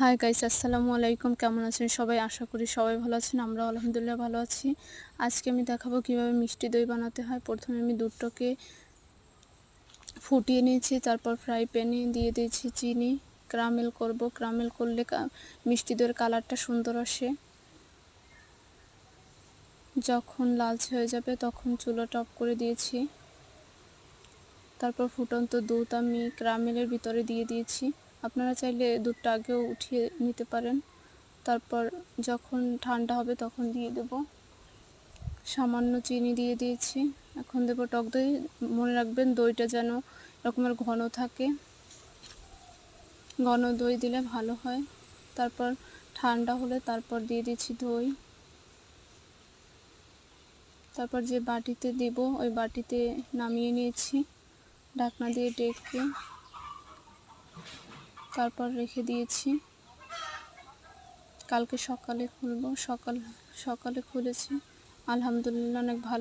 Hi guys, আসসালামু আলাইকুম। কেমন আছেন সবাই? আশা করি সবাই ভালো আছেন। আমরা আলহামদুলিল্লাহ ভালো আছি। আজকে আমি দেখাবো কিভাবে মিষ্টি দই বানাতে হয়। প্রথমে আমি দুধটাকে ফুটিয়ে নিয়েছি, তারপর ফ্রাই প্যানে দিয়ে দিয়েছি চিনি। ক্যারামেল করব। ক্যারামেল করলে মিষ্টি দইয়ের কালারটা সুন্দর আসে। যখন লালচে হয়ে যাবে তখন চুলাটা অফ করে দিয়েছি। তারপর ফুটন্ত দুধ আমি ক্যারামেলের ভিতরে দিয়ে দিয়েছি। আপনারা চাইলে দুধটা আগেও উঠিয়ে নিতে পারেন। তারপর যখন ঠান্ডা হবে তখন দিয়ে দেব। সামান্য চিনি দিয়ে দিয়েছি। এখন দেব টক দই। মনে রাখবেন দইটা যেন এরকমের ঘন থাকে, ঘন দই দিলে ভালো হয়। তারপর ঠান্ডা হলে তারপর দিয়ে দিচ্ছি দই। তারপর যে বাটিতে দিব ওই বাটিতে নামিয়ে নিয়েছি, ঢাকনা দিয়ে ঢেকে তারপর রেখে দিয়েছি। কালকে সকালে খুলব। সকালে খুলেছি, আলহামদুলিল্লাহ অনেক ভালো।